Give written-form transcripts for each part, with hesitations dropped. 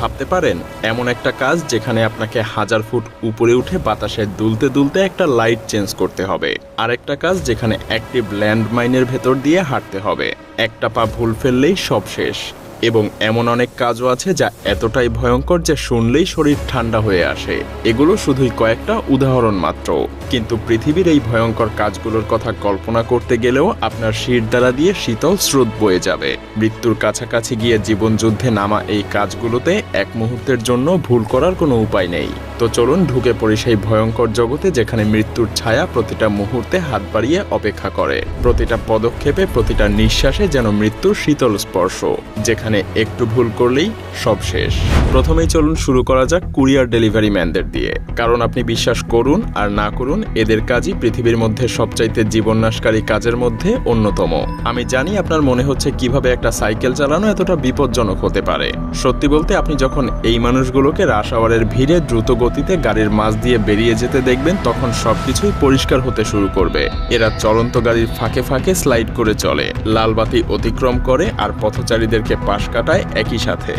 ভাবতে পারেন এমন একটা কাজ যেখানে আপনাকে 1000 ফুট উপরে উঠে বাতাসে দুলতে দুলতে একটা লাইট চেঞ্জ করতে হবে, আরেকটা কাজ যেখানে অ্যাক্টিভ ল্যান্ডমাইনের ভেতর দিয়ে হাঁটতে হবে, একটা পা ভুল ফেললেই সব শেষ। এবং এমন অনেক কাজও আছে যা এতটাই ভয়ঙ্কর যে শুনলেই শরীর ঠান্ডা হয়ে আসে। এগুলো শুধুই কয়েকটা উদাহরণ মাত্র, কিন্তু পৃথিবীর এই ভয়ঙ্কর কাজগুলোর কথা কল্পনা করতে গেলেও আপনার শিরদাঁড়া দিয়ে শীতল স্রোত বয়ে যাবে। মৃত্যুর কাছাকাছি গিয়ে জীবনযুদ্ধে নামা এই কাজগুলোতে এক মুহূর্তের জন্য ভুল করার কোনো উপায় নেই। তো চলুন ঢুকে পড়ি সেই ভয়ঙ্কর জগতে যেখানে মৃত্যুর ছায়া প্রতিটা মুহূর্তে হাত বাড়িয়ে অপেক্ষা করে, প্রতিটা পদক্ষেপে প্রতিটা নিঃশ্বাসে যেন মৃত্যুর শীতল স্পর্শ, যেখানে একটু ভুল করলেই সব শেষ। প্রথমেই চলুন শুরু করা যাক কুরিয়ার ডেলিভারি ম্যানদের দিয়ে, কারণ আপনি বিশ্বাস করুন আর না করুন এদের কাজই পৃথিবীর মধ্যে সবচাইতে জীবননাশকারী কাজের মধ্যে অন্যতম। আমি জানি আপনার মনে হচ্ছে কিভাবে একটা সাইকেল চালানো এতটা বিপজ্জনক হতে পারে। সত্যি বলতে আপনি যখন এই মানুষগুলোকে রাশ আওয়ারের ভিড়ে দ্রুত গতিতে গাড়ির মাঝ দিয়ে বেরিয়ে যেতে দেখবেন তখন সবকিছুই পরিষ্কার হতে শুরু করবে। এরা চলন্ত গাড়ির ফাঁকে ফাঁকে স্লাইড করে চলে, লাল বাতি অতিক্রম করে আর পথচারীদেরকে পাশ কাটায় একই সাথে।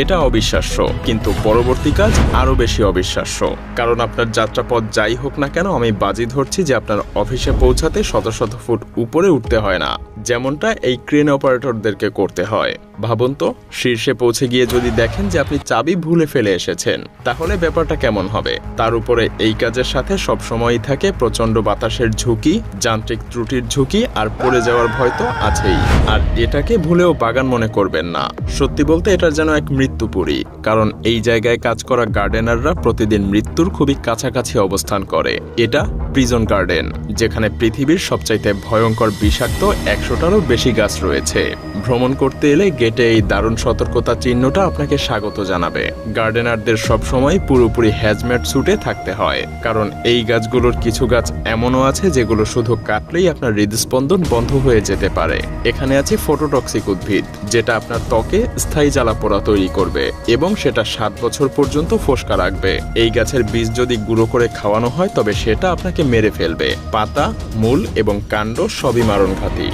এটা অবিশ্বাস্য, কিন্তু পরবর্তী কাজ আরও বেশি অবিশ্বাস্য। কারণ আপনার যাত্রাপথ যাই হোক না কেন, আমি বাজি ধরছি যে আপনার অফিসে পৌঁছাতে শত শত ফুট উপরে উঠতে হয় না, যেমনটা এই ক্রেন অপারেটরদেরকে করতে হয়। ভাবুন তো, শীর্ষে পৌঁছে গিয়ে যদি দেখেন যে আপনি চাবি ভুলে ফেলে এসেছেন, তাহলে ব্যাপারটা কেমন হবে? তার উপরে এই কাজের সাথে সবসময়ই থাকে প্রচণ্ড বাতাসের ঝুঁকি, যান্ত্রিক ত্রুটির ঝুঁকি আর পড়ে যাওয়ার ভয় তো আছেই। আর এটাকে ভুলেও বাগান মনে করবেন না। সত্যি বলতে এটা যেন এক মৃত্যুপুরী, কারণ এই জায়গায় কাজ করা গার্ডেনাররা প্রতিদিন মৃত্যুর খুবই কাছাকাছি অবস্থান করে। এটা প্রিজন গার্ডেন, যেখানে পৃথিবীর সবচাইতে ভয়ঙ্কর বিষাক্ত 100টারও বেশি গাছ রয়েছে। ভ্রমণ করতে এলে গেটে এই দারুণ সতর্কতা চিহ্নটা আপনাকে স্বাগত জানাবে। গার্ডেনারদের সবসময় পুরোপুরি হ্যাজমেট স্যুটে থাকতে হয়, কারণ এই গাছগুলোর কিছু গাছ এমনও আছে যেগুলো শুধু কাটলেই আপনার হৃদস্পন্দন বন্ধ হয়ে যেতে পারে। এখানে আছে ফটোটক্সিক উদ্ভিদ, যেটা আপনার ত্বকে স্থায়ী জ্বালাপোড়া তৈরি করবে এবং সেটা 7 বছর পর্যন্ত ফোস্কা রাখবে। এই গাছের বীজ যদি গুঁড়ো করে খাওয়ানো হয় তবে সেটা আপনাকে মেরে ফেলবে। পাতা, মূল এবং কাণ্ড সবই মারণঘাতী।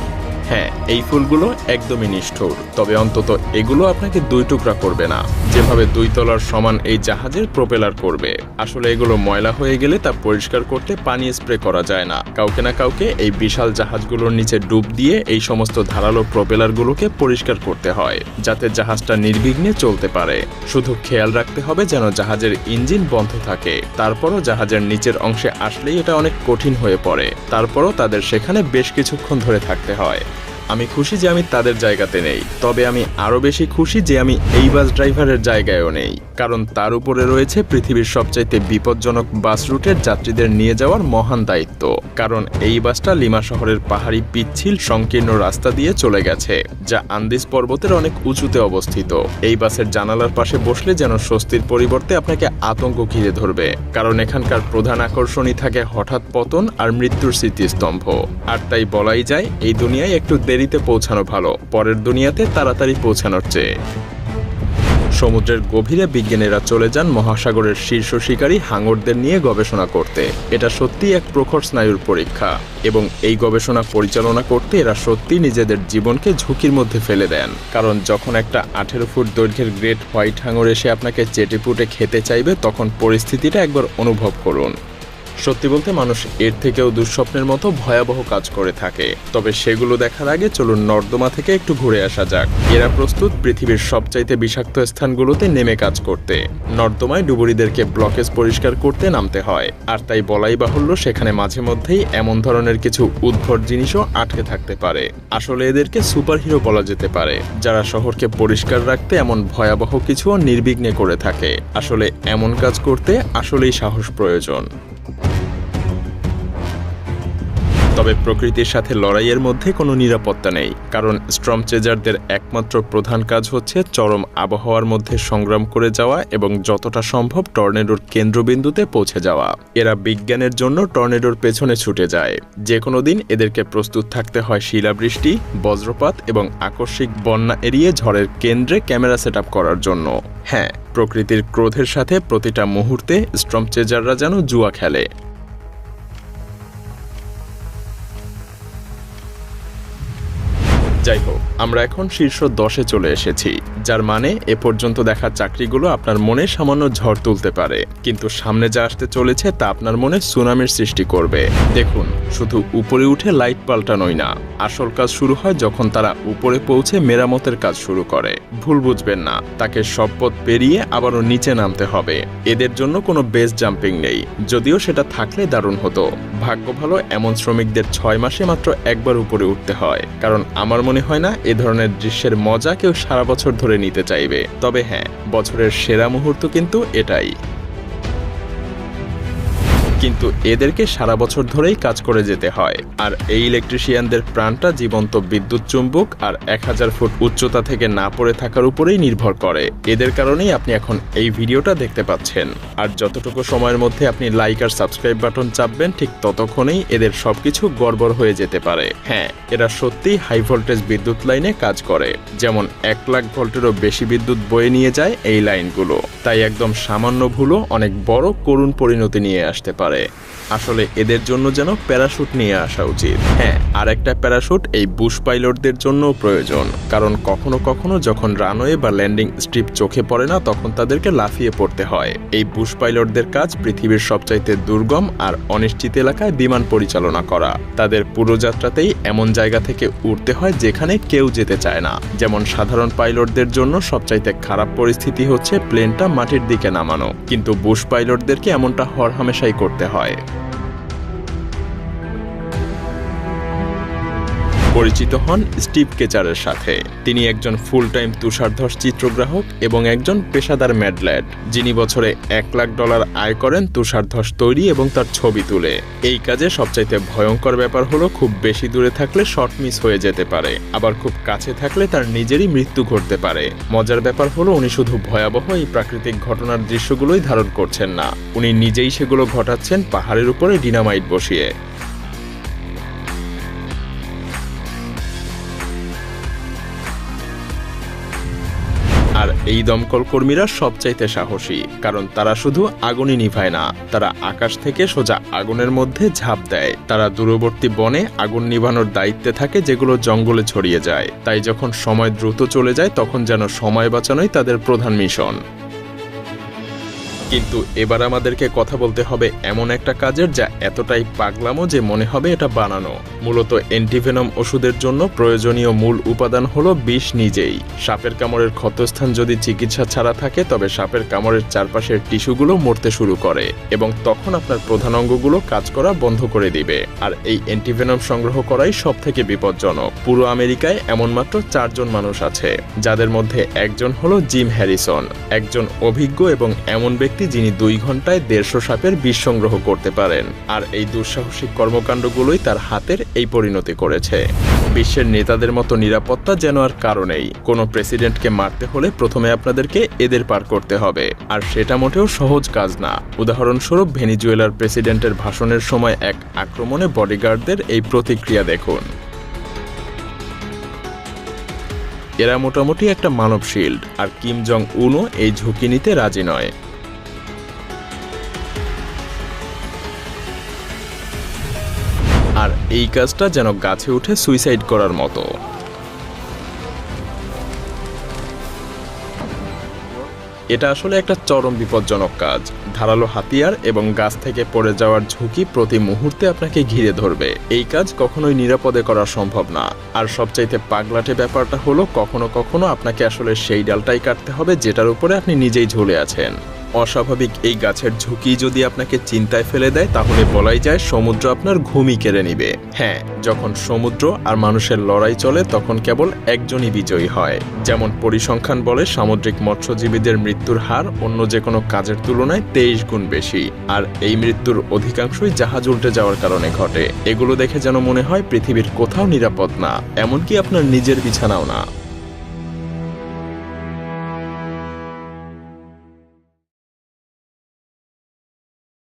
হ্যাঁ, এই ফুলগুলো একদমই নিষ্ঠুর, তবে অন্তত এগুলো আপনাকে 2 টুকরা করবে না, যেভাবে 2 তলার সমান এই জাহাজের প্রোপেলার করবে। আসলে এগুলো ময়লা হয়ে গেলে তা পরিষ্কার করতে পানি স্প্রে করা যায় না। কাউকে না কাউকে এই বিশাল জাহাজগুলোর নিচে ডুব দিয়ে এই সমস্ত ধারালো প্রোপেলারগুলোকে পরিষ্কার করতে হয়, যাতে জাহাজটা নির্বিঘ্নে চলতে পারে। শুধু খেয়াল রাখতে হবে যেন জাহাজের ইঞ্জিন বন্ধ থাকে। তারপরও জাহাজের নিচের অংশে আসলেই এটা অনেক কঠিন হয়ে পড়ে। তারপরও তাদের সেখানে বেশ কিছুক্ষণ ধরে থাকতে হয়। আমি খুশি যে আমি তাদের জায়গাতে নেই, তবে আমি আরও বেশি খুশি যে আমি এই বাস ড্রাইভারের জায়গায়ও নেই, কারণ তার উপরে রয়েছে পৃথিবীর সবচাইতে বিপজ্জনক বাস রুটের যাত্রীদের নিয়ে যাওয়ার মহান দায়িত্ব। কারণ এই বাসটা লিমা শহরের পাহাড়ি পিচ্ছিল সংকীর্ণ রাস্তা দিয়ে চলে গেছে, যা আন্দিজ পর্বতের অনেক উঁচুতে অবস্থিত। এই বাসের জানালার পাশে বসলে যেন স্বস্তির পরিবর্তে আপনাকে আতঙ্ক ঘিরে ধরবে, কারণ এখানকার প্রধান আকর্ষণই থাকে হঠাৎ পতন আর মৃত্যুর স্মৃতিস্তম্ভ। আর তাই বলাই যায় এই দুনিয়ায় একটু দেরিতে পৌঁছানো ভালো, পরের দুনিয়াতে তাড়াতাড়ি পৌঁছানোর চেয়ে। সমুদ্রের গভীরে বিজ্ঞানীরা চলে যান মহাসাগরের শীর্ষ শিকারী হাঙরদের নিয়ে গবেষণা করতে। এটা সত্যিই এক প্রখর স্নায়ুর পরীক্ষা, এবং এই গবেষণা পরিচালনা করতে এরা সত্যি নিজেদের জীবনকে ঝুঁকির মধ্যে ফেলে দেন। কারণ যখন একটা 18 ফুট দৈর্ঘ্যের গ্রেট হোয়াইট হাঙর এসে আপনাকে চেটেপুটে খেতে চাইবে, তখন পরিস্থিতিটা একবার অনুভব করুন। সত্যি বলতে মানুষ এর থেকেও দুঃস্বপ্নের মতো ভয়াবহ কাজ করে থাকে, তবে সেগুলো দেখার আগে চলুন নর্দমা থেকে একটু ঘুরে আসা যাক। এরা প্রস্তুত পৃথিবীর সবচাইতে বিষাক্ত স্থানগুলোতে নেমে কাজ করতে। নর্দমায় ডুবুরিদেরকে ব্লকেজ পরিষ্কার করতে নামতে হয়, আর তাই বলাই বাহুল্য সেখানে মাঝে মধ্যেই এমন ধরনের কিছু উদ্ভট জিনিসও আটকে থাকতে পারে। আসলে এদেরকে সুপারহিরো বলা যেতে পারে, যারা শহরকে পরিষ্কার রাখতে এমন ভয়াবহ কিছুও নির্বিঘ্নে করে থাকে। আসলে এমন কাজ করতে আসলেই সাহস প্রয়োজন। তবে প্রকৃতির সাথে লড়াইয়ের মধ্যে কোনো নিরাপত্তা নেই, কারণ স্টর্মচেজারদের একমাত্র প্রধান কাজ হচ্ছে চরম আবহাওয়ার মধ্যে সংগ্রাম করে যাওয়া এবং যতটা সম্ভব টর্নেডোর কেন্দ্রবিন্দুতে পৌঁছে যাওয়া। এরা বিজ্ঞানের জন্য টর্নেডোর পেছনে ছুটে যায়। যে কোনো দিন এদেরকে প্রস্তুত থাকতে হয় শিলাবৃষ্টি, বজ্রপাত এবং আকস্মিক বন্যা এড়িয়ে ঝড়ের কেন্দ্রে ক্যামেরা সেট আপ করার জন্য। হ্যাঁ, প্রকৃতির ক্রোধের সাথে প্রতিটা মুহূর্তে স্টর্মচেজাররা যেন জুয়া খেলে। যাই হোক, আমরা এখন শীর্ষ 10-এ চলে এসেছি, যার মানে এ পর্যন্ত দেখা চাকরিগুলো আপনার মনে সামান্য ঝড় তুলতে পারে, কিন্তু সামনে যা আসতে চলেছে তা আপনার মনে সুনামির সৃষ্টি করবে। দেখুন, শুধু উপরে উঠে লাইট পাল্টানোই না, আসল কাজ শুরু হয় যখন তারা উপরে পৌঁছে মেরামতের কাজ শুরু করে। ভুল বুঝবেন না, তাকে সব পথ পেরিয়ে আবারও নিচে নামতে হবে। এদের জন্য কোনো বেস জাম্পিং নেই, যদিও সেটা থাকলে দারুণ হতো। ভাগ্য ভালো এমন শ্রমিকদের 6 মাসে মাত্র একবার উপরে উঠতে হয়, কারণ আমার মনে হয় না এ ধরনের দৃশ্যের মজা কেউ সারা বছর ধরে নিতে চাইবে। তবে হ্যাঁ, বছরের সেরা মুহূর্ত কিন্তু এটাই। কিন্তু এদেরকে সারা বছর ধরেই কাজ করে যেতে হয়, আর এই ইলেকট্রিশিয়ানদের প্রাণটা জীবন্ত বিদ্যুৎ চুম্বক আর 1000 ফুট উচ্চতা থেকে না পড়ে থাকার উপরেই নির্ভর করে। এদের কারণেই আপনি এখন এই ভিডিওটা দেখতে পাচ্ছেন। আর যতটুকু সময়ের মধ্যে আপনি লাইক আর সাবস্ক্রাইব বাটন চাপবেন, ঠিক ততক্ষণেই এদের সবকিছু গড়বড় হয়ে যেতে পারে। হ্যাঁ, এরা সত্যিই হাই ভোল্টেজ বিদ্যুৎ লাইনে কাজ করে, যেমন 1 লাখ ভোল্টেরও বেশি বিদ্যুৎ বয়ে নিয়ে যায় এই লাইনগুলো। তাই একদম সামান্য ভুলও অনেক বড় করুণ পরিণতি নিয়ে আসতে পারে। আসলে এদের জন্য যেন প্যারাশুট নিয়ে আসা উচিত। হ্যাঁ, আর একটা প্যারাশুট এই বুশ পাইলটদের জন্য প্রয়োজন, কারণ কখনো কখনো যখন রানওয়ে বা ল্যান্ডিং স্ট্রিপ চোখে পড়ে না, তখন তাদেরকে লাফিয়ে পড়তে হয়। এই বুশ পাইলটদের কাজ পৃথিবীর সবচাইতে দুর্গম আর অনিশ্চিত এলাকায় বিমান পরিচালনা করা। তাদের পুরো যাত্রাতেই এমন জায়গা থেকে উঠতে হয় যেখানে কেউ যেতে চায় না। যেমন সাধারণ পাইলটদের জন্য সবচাইতে খারাপ পরিস্থিতি হচ্ছে প্লেনটা মাটির দিকে নামানো, কিন্তু বুশ পাইলটদেরকে এমনটা হরহামেশাই করতে হয়। পরিচিত হন স্টিভ কেচারের সাথে। তিনি একজন ফুল টাইম তুষারধস চিত্রগ্রাহক এবং একজন পেশাদার ম্যাডল্যাড, যিনি বছরে $1 লাখ আয় করেন তুষারধস তৈরি এবং তার ছবি তুলে। এই কাজে সবচাইতে ভয়ঙ্কর ব্যাপার হলো খুব বেশি দূরে থাকলে শর্ট মিস হয়ে যেতে পারে, আবার খুব কাছে থাকলে তার নিজেরই মৃত্যু ঘটতে পারে। মজার ব্যাপার হলো উনি শুধু ভয়াবহ এই প্রাকৃতিক ঘটনার দৃশ্যগুলোই ধারণ করছেন না, উনি নিজেই সেগুলো ঘটাচ্ছেন পাহাড়ের উপরে ডিনামাইট বসিয়ে। আর এই দমকল কর্মীরা সবচাইতে সাহসী, কারণ তারা শুধু আগুনই নিভায় না, তারা আকাশ থেকে সোজা আগুনের মধ্যে ঝাঁপ দেয়। তারা দূরবর্তী বনে আগুন নিভানোর দায়িত্বে থাকে, যেগুলো জঙ্গলে ছড়িয়ে যায়। তাই যখন সময় দ্রুত চলে যায়, তখন যেন সময় বাঁচানোই তাদের প্রধান মিশন। কিন্তু এবার আমাদেরকে কথা বলতে হবে এমন একটা কাজের যা এতটাই পাগলামো যে মনে হবে এটা বানানো। মূলত অ্যান্টিভেনম ওষুধের জন্য প্রয়োজনীয় মূল উপাদান হলো বিষ নিজেই। সাপের কামড়ের ক্ষতস্থান যদি চিকিৎসা ছাড়া থাকে, তবে সাপের কামড়ের চারপাশের টিস্যুগুলো মরতে শুরু করে এবং তখন আপনার প্রধান অঙ্গগুলো কাজ করা বন্ধ করে দিবে। আর এই অ্যান্টিভেনম সংগ্রহ করাই সব থেকে বিপজ্জনক। পুরো আমেরিকায় এমন মাত্র 4 জন মানুষ আছে, যাদের মধ্যে একজন হলো জিম হ্যারিসন, একজন অভিজ্ঞ এবং এমন ব্যক্তি যিনি 2 ঘন্টায় 150 সাপের বিষ সংগ্রহ করতে পারেন। আর এই দুঃসাহসিক কর্মকাণ্ডগুলোই তার হাতের এই পরিণতি করেছে। বিশ্বের নেতাদের মতো নিরাপত্তা যেন আর কারো নেই। কোনো প্রেসিডেন্টকে মারতে হলে প্রথমে আপনাদেরকে এদের পার করতে হবে, আর সেটা মোটেও সহজ কাজ না। উদাহরণস্বরূপ ভেনিজুয়েলার প্রেসিডেন্টের ভাষণের সময় এক আক্রমণে বডিগার্ডদের এই প্রতিক্রিয়া দেখুন। এরা মোটামুটি একটা মানব শিল্ড, আর কিম জং উনও এই ঝুঁকি নিতে রাজি নয়। আর এই কাজটা যেন গাছে উঠে সুইসাইড করার মতো। এটা আসলে একটা চরম বিপজ্জনক কাজ। ধারালো হাতিয়ার এবং গাছ থেকে পড়ে যাওয়ার ঝুঁকি প্রতি মুহূর্তে আপনাকে ঘিরে ধরবে। এই কাজ কখনোই নিরাপদে করা সম্ভব না। আর সবচাইতে পাগলাটে ব্যাপারটা হলো কখনো কখনো আপনাকে আসলে সেই ডালটাই কাটতে হবে যেটার উপরে আপনি নিজেই ঝুলে আছেন। অস্বাভাবিক এই গাছের ঝুঁকি যদি আপনাকে চিন্তায় ফেলে দেয়, তাহলে বলাই যায় সমুদ্র আপনার ঘুমই কেড়ে নিবে। হ্যাঁ, যখন সমুদ্র আর মানুষের লড়াই চলে, তখন কেবল একজনই বিজয়ী হয়। যেমন পরিসংখ্যান বলে সামুদ্রিক মৎস্যজীবীদের মৃত্যুর হার অন্য যে কোনো কাজের তুলনায় 23 গুণ বেশি। আর এই মৃত্যুর অধিকাংশই জাহাজ উল্টে যাওয়ার কারণে ঘটে। এগুলো দেখে যেন মনে হয় পৃথিবীর কোথাও নিরাপদ না, এমনকি আপনার নিজের বিছানাও না।